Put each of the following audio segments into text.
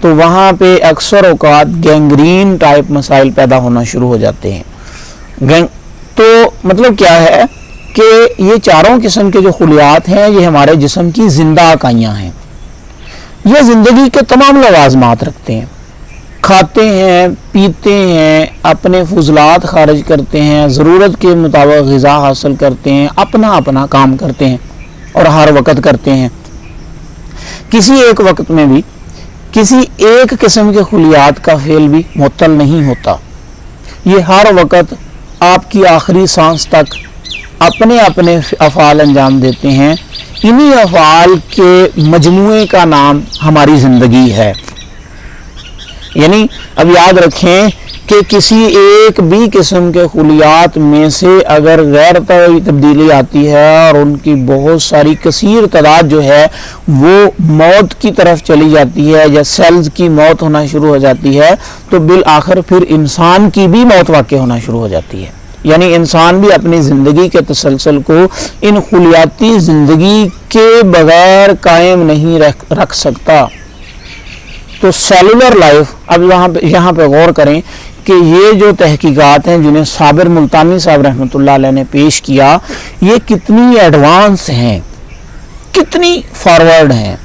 تو وہاں پہ اکثر اوقات گینگرین ٹائپ مسائل پیدا ہونا شروع ہو جاتے ہیں. تو مطلب کیا ہے کہ یہ چاروں قسم کے جو خلیات ہیں یہ ہمارے جسم کی زندہ اکائیاں ہیں. یہ زندگی کے تمام لوازمات رکھتے ہیں، کھاتے ہیں، پیتے ہیں، اپنے فضلات خارج کرتے ہیں، ضرورت کے مطابق غذا حاصل کرتے ہیں، اپنا اپنا کام کرتے ہیں اور ہر وقت کرتے ہیں. کسی ایک وقت میں بھی کسی ایک قسم کے خلیات کا فعل بھی معطل نہیں ہوتا. یہ ہر وقت آپ کی آخری سانس تک اپنے اپنے افعال انجام دیتے ہیں. انہی افعال کے مجموعے کا نام ہماری زندگی ہے. یعنی اب یاد رکھیں کہ کسی ایک بھی قسم کے خلیات میں سے اگر غیر طبعی تبدیلی آتی ہے اور ان کی بہت ساری کثیر تعداد جو ہے وہ موت کی طرف چلی جاتی ہے یا سیلز کی موت ہونا شروع ہو جاتی ہے، تو بالآخر پھر انسان کی بھی موت واقع ہونا شروع ہو جاتی ہے. یعنی انسان بھی اپنی زندگی کے تسلسل کو ان خلیاتی زندگی کے بغیر قائم نہیں رکھ سکتا. تو سیلولر لائف، اب یہاں پہ غور کریں کہ یہ جو تحقیقات ہیں جنہیں صابر ملتانی صاحب رحمۃ اللہ علیہ نے پیش کیا، یہ کتنی ایڈوانس ہیں، کتنی فارورڈ ہیں،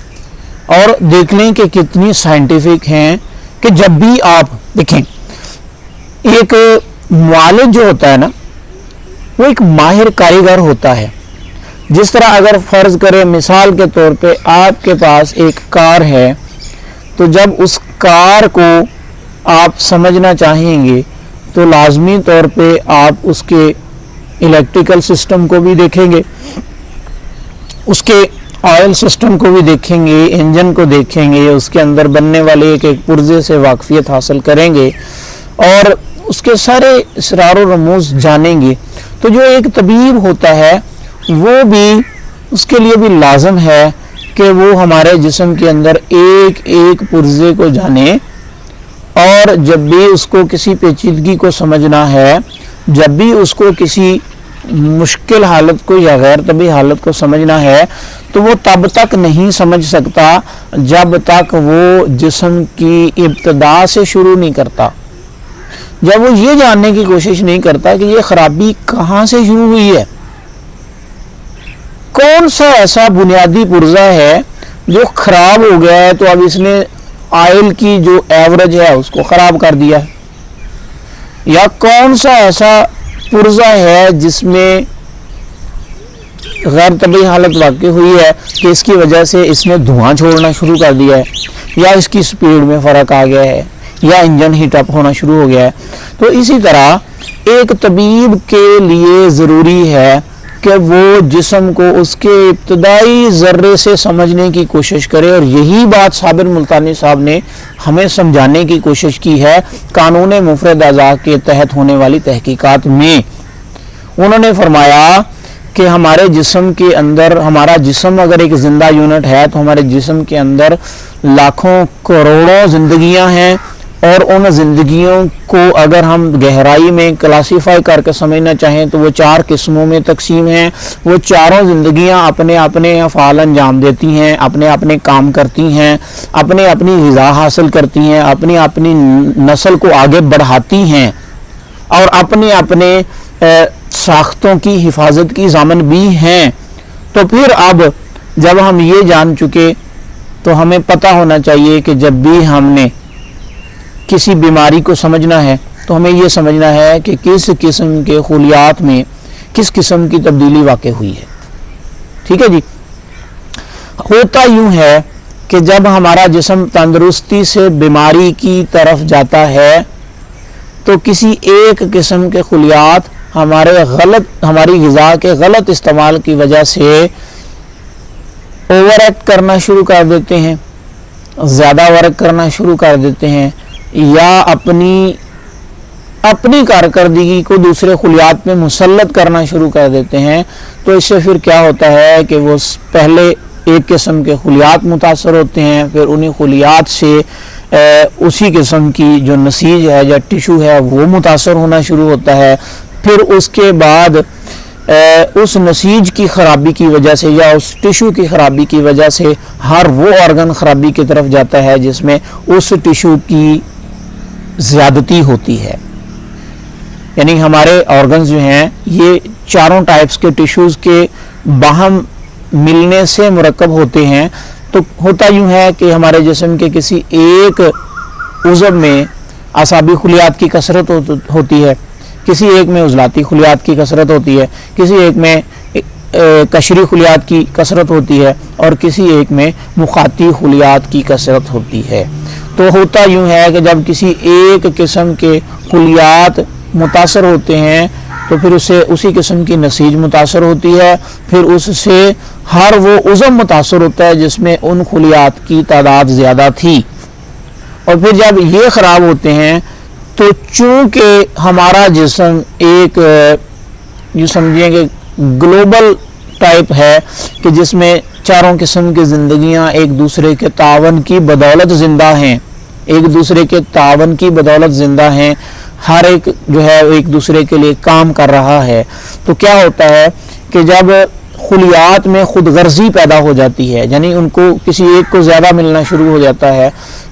اور دیکھ لیں کہ کتنی سائنٹیفک ہیں. کہ جب بھی آپ دیکھیں ایک معالج جو ہوتا ہے نا، وہ ایک ماہر کاریگر ہوتا ہے. جس طرح اگر فرض کریں مثال کے طور پہ آپ کے پاس ایک کار ہے، تو جب اس کار کو آپ سمجھنا چاہیں گے تو لازمی طور پہ آپ اس کے الیکٹریکل سسٹم کو بھی دیکھیں گے، اس کے آئل سسٹم کو بھی دیکھیں گے، انجن کو دیکھیں گے، اس کے اندر بننے والے ایک ایک پرزے سے واقفیت حاصل کریں گے اور اس کے سارے اسرار و رموز جانیں گے. تو جو ایک طبیب ہوتا ہے وہ بھی، اس کے لیے بھی لازم ہے کہ وہ ہمارے جسم کے اندر ایک ایک پرزے کو جانے، اور جب بھی اس کو کسی پیچیدگی کو سمجھنا ہے، جب بھی اس کو کسی مشکل حالت کو یا غیر طبی حالت کو سمجھنا ہے، تو وہ تب تک نہیں سمجھ سکتا جب تک وہ جسم کی ابتدا سے شروع نہیں کرتا، جب وہ یہ جاننے کی کوشش نہیں کرتا کہ یہ خرابی کہاں سے شروع ہوئی ہے، کون سا ایسا بنیادی پرزہ ہے جو خراب ہو گیا ہے تو اب اس نے آئل کی جو ایوریج ہے اس کو خراب کر دیا ہے، یا کون سا ایسا پرزہ ہے جس میں غیر طبیعی حالت واقع ہوئی ہے کہ اس کی وجہ سے اس نے دھواں چھوڑنا شروع کر دیا ہے، یا اس کی سپیڈ میں فرق آ گیا ہے، یا انجن ہیٹ اپ ہونا شروع ہو گیا ہے. تو اسی طرح ایک طبیب کے لیے ضروری ہے کہ وہ جسم کو اس کے ابتدائی ذرے سے سمجھنے کی کوشش کرے، اور یہی بات صابر ملتانی صاحب نے ہمیں سمجھانے کی کوشش کی ہے قانون مفرد اعضاء کے تحت ہونے والی تحقیقات میں. انہوں نے فرمایا کہ ہمارے جسم کے اندر، ہمارا جسم اگر ایک زندہ یونٹ ہے تو ہمارے جسم کے اندر لاکھوں کروڑوں زندگیاں ہیں، اور ان زندگیوں کو اگر ہم گہرائی میں کلاسیفائی کر کے سمجھنا چاہیں تو وہ 4 قسموں میں تقسیم ہیں. وہ چاروں زندگیاں اپنے اپنے افعال انجام دیتی ہیں، اپنے اپنے کام کرتی ہیں، اپنے اپنی غذا حاصل کرتی ہیں، اپنی اپنی نسل کو آگے بڑھاتی ہیں، اور اپنے اپنے ساختوں کی حفاظت کی ضامن بھی ہیں. تو پھر اب جب ہم یہ جان چکے تو ہمیں پتہ ہونا چاہیے کہ جب بھی ہم نے کسی بیماری کو سمجھنا ہے تو ہمیں یہ سمجھنا ہے کہ کس قسم کے خلیات میں کس قسم کی تبدیلی واقع ہوئی ہے. ٹھیک ہے جی. ہوتا یوں ہے کہ جب ہمارا جسم تندرستی سے بیماری کی طرف جاتا ہے تو کسی ایک قسم کے خلیات ہماری غذا کے غلط استعمال کی وجہ سے اوور ایکٹ کرنا شروع کر دیتے ہیں، زیادہ ورک کرنا شروع کر دیتے ہیں، یا اپنی کارکردگی کو دوسرے خلیات میں مسلط کرنا شروع کر دیتے ہیں. تو اس سے پھر کیا ہوتا ہے کہ وہ پہلے ایک قسم کے خلیات متاثر ہوتے ہیں، پھر انہی خلیات سے اسی قسم کی جو نسیج ہے یا ٹیشو ہے وہ متاثر ہونا شروع ہوتا ہے، پھر اس کے بعد اس نسیج کی خرابی کی وجہ سے یا اس ٹشو کی خرابی کی وجہ سے ہر وہ آرگن خرابی کی طرف جاتا ہے جس میں اس ٹشو کی زیادتی ہوتی ہے. یعنی ہمارے آرگنز جو ہیں یہ چاروں ٹائپس کے ٹشوز کے باہم ملنے سے مرکب ہوتے ہیں. تو ہوتا یوں ہے کہ ہمارے جسم کے کسی ایک عضو میں اعصابی خلیات کی کثرت ہوتی ہے, کسی ایک میں عضلاتی خلیات کی کثرت ہوتی ہے, کسی ایک میں قشری خلیات کی کثرت ہوتی ہے اور کسی ایک میں مخاطی خلیات کی کثرت ہوتی ہے. تو ہوتا یوں ہے کہ جب کسی ایک قسم کے خلیات متاثر ہوتے ہیں تو پھر اس سے اسی قسم کی نسیج متاثر ہوتی ہے, پھر اس سے ہر وہ عضو متاثر ہوتا ہے جس میں ان خلیات کی تعداد زیادہ تھی. اور پھر جب یہ خراب ہوتے ہیں تو چونکہ ہمارا جسم ایک جو سمجھیں کہ گلوبل ٹائپ ہے کہ جس میں چاروں قسم کی زندگیاں ایک دوسرے کے تعاون کی بدولت زندہ ہیں, ایک دوسرے کے تعاون کی بدولت زندہ ہیں, ہر ایک جو ہے ایک دوسرے کے لیے کام کر رہا ہے. تو کیا ہوتا ہے کہ جب خلیات میں خود غرضی پیدا ہو جاتی ہے, یعنی ان کو کسی ایک کو زیادہ ملنا شروع ہو جاتا ہے,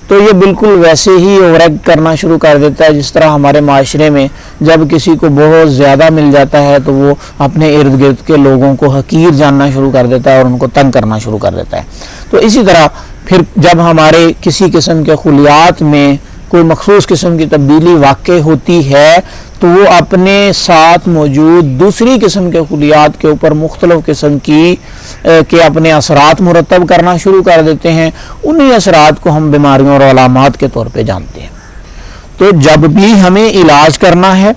تو یہ بالکل ویسے ہی اوور ایکٹ کرنا شروع کر دیتا ہے جس طرح ہمارے معاشرے میں جب کسی کو بہت زیادہ مل جاتا ہے تو وہ اپنے ارد گرد کے لوگوں کو حقیر جاننا شروع کر دیتا ہے اور ان کو تنگ کرنا شروع کر دیتا ہے. تو اسی طرح پھر جب ہمارے کسی قسم کے خلیات میں کوئی مخصوص قسم کی تبدیلی واقع ہوتی ہے تو وہ اپنے ساتھ موجود دوسری قسم کے خلیات کے اوپر مختلف قسم کے اپنے اثرات مرتب کرنا شروع کر دیتے ہیں. انہی اثرات کو ہم بیماریوں اور علامات کے طور پہ جانتے ہیں. تو جب بھی ہمیں علاج کرنا ہے,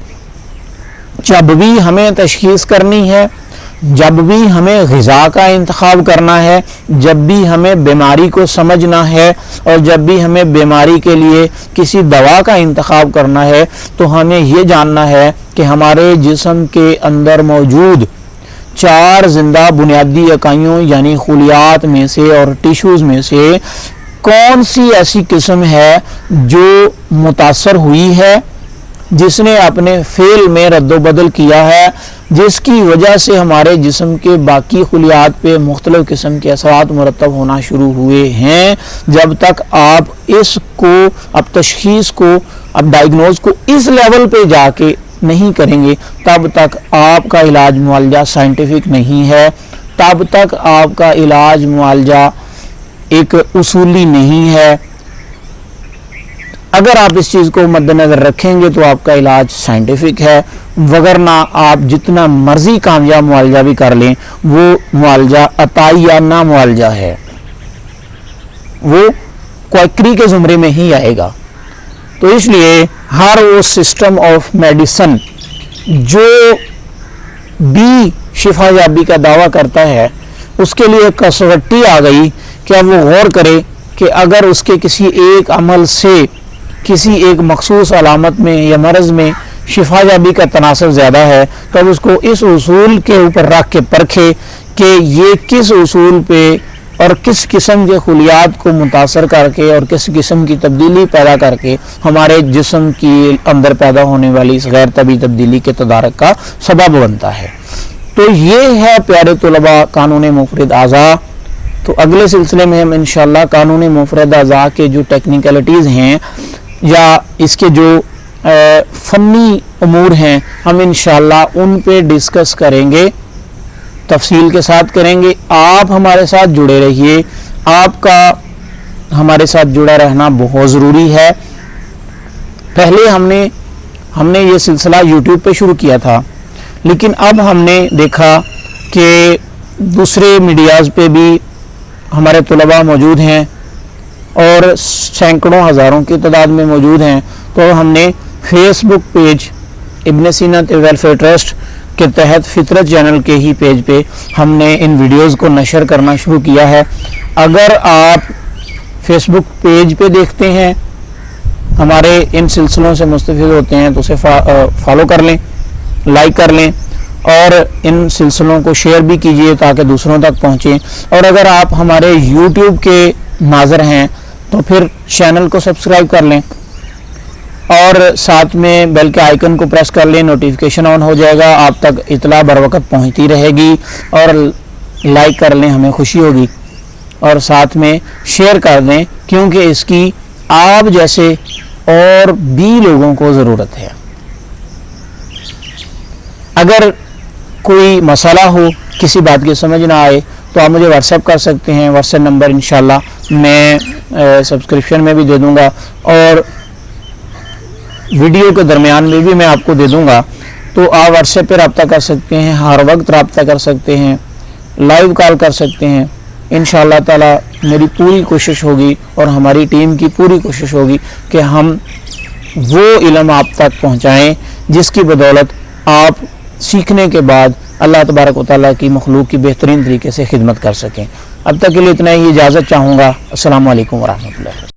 جب بھی ہمیں تشخیص کرنی ہے, جب بھی ہمیں غذا کا انتخاب کرنا ہے, جب بھی ہمیں بیماری کو سمجھنا ہے اور جب بھی ہمیں بیماری کے لیے کسی دوا کا انتخاب کرنا ہے تو ہمیں یہ جاننا ہے کہ ہمارے جسم کے اندر موجود 4 زندہ بنیادی اکائیوں یعنی خلیات میں سے اور ٹیشوز میں سے کون سی ایسی قسم ہے جو متاثر ہوئی ہے, جس نے اپنے فعل میں رد و بدل کیا ہے, جس کی وجہ سے ہمارے جسم کے باقی خلیات پہ مختلف قسم کے اثرات مرتب ہونا شروع ہوئے ہیں. جب تک آپ اس کو اب تشخیص کو اب ڈائیگنوز کو اس لیول پہ جا کے نہیں کریں گے تب تک آپ کا علاج معالجہ سائنٹیفک نہیں ہے, تب تک آپ کا علاج معالجہ ایک اصولی نہیں ہے. اگر آپ اس چیز کو مد نظر رکھیں گے تو آپ کا علاج سائنٹیفک ہے, وگرنہ آپ جتنا مرضی کامیاب معالجہ بھی کر لیں وہ معالجہ عطائیانہ معالجہ ہے, وہ کوئکری کے زمرے میں ہی آئے گا. تو اس لیے ہر وہ سسٹم آف میڈیسن جو بھی شفا یابی کا دعویٰ کرتا ہے اس کے لیے کسوٹی آ گئی کہ اب وہ غور کرے کہ اگر اس کے کسی ایک عمل سے کسی ایک مخصوص علامت میں یا مرض میں شفا یابی کا تناسب زیادہ ہے تو اب اس کو اس اصول کے اوپر رکھ کے پرکھے کہ یہ کس اصول پہ اور کس قسم کے خلیات کو متاثر کر کے اور کس قسم کی تبدیلی پیدا کر کے ہمارے جسم کی اندر پیدا ہونے والی اس غیر طبیعی تبدیلی کے تدارک کا سبب بنتا ہے. تو یہ ہے پیارے طلباء قانون مفرد اعضاء. تو اگلے سلسلے میں ہم انشاءاللہ قانون مفرد اعضاء کے جو ٹیکنیکلٹیز ہیں یا اس کے جو فنی امور ہیں ہم انشاءاللہ ان پہ ڈسکس کریں گے, تفصیل کے ساتھ کریں گے. آپ ہمارے ساتھ جڑے رہیے, آپ کا ہمارے ساتھ جڑا رہنا بہت ضروری ہے. پہلے ہم نے یہ سلسلہ یوٹیوب پہ شروع کیا تھا, لیکن اب ہم نے دیکھا کہ دوسرے میڈیاز پہ بھی ہمارے طلباء موجود ہیں اور سینکڑوں ہزاروں کی تعداد میں موجود ہیں. تو ہم نے فیس بک پیج ابن سینا ویلفیئر ٹرسٹ کے تحت فطرت چینل کے ہی پیج پہ ہم نے ان ویڈیوز کو نشر کرنا شروع کیا ہے. اگر آپ فیس بک پیج پہ دیکھتے ہیں, ہمارے ان سلسلوں سے مستفید ہوتے ہیں تو اسے فالو کر لیں, لائک کر لیں اور ان سلسلوں کو شیئر بھی کیجئے تاکہ دوسروں تک پہنچیں. اور اگر آپ ہمارے یوٹیوب کے ناظر ہیں تو پھر چینل کو سبسکرائب کر لیں اور ساتھ میں بیل کے آئیکن کو پریس کر لیں, نوٹیفیکیشن آن ہو جائے گا, آپ تک اطلاع بر وقت پہنچتی رہے گی. اور لائک کر لیں, ہمیں خوشی ہوگی, اور ساتھ میں شیئر کر دیں کیونکہ اس کی آپ جیسے اور بھی لوگوں کو ضرورت ہے. اگر کوئی مسئلہ ہو, کسی بات کی سمجھ نہ آئے تو آپ مجھے واٹس ایپ کر سکتے ہیں. واٹس ایپ نمبر انشاءاللہ میں سبسکرپشن میں بھی دے دوں گا اور ویڈیو کے درمیان میں بھی میں آپ کو دے دوں گا, تو آپ واٹس ایپ پہ رابطہ کر سکتے ہیں, ہر وقت رابطہ کر سکتے ہیں, لائیو کال کر سکتے ہیں. انشاءاللہ تعالی میری پوری کوشش ہوگی اور ہماری ٹیم کی پوری کوشش ہوگی کہ ہم وہ علم آپ تک پہنچائیں جس کی بدولت آپ سیکھنے کے بعد اللہ تبارک و تعالیٰ کی مخلوق کی بہترین طریقے سے خدمت کر سکیں. اب تک کے لیے اتنا ہی, اجازت چاہوں گا. السلام علیکم ورحمۃ اللہ.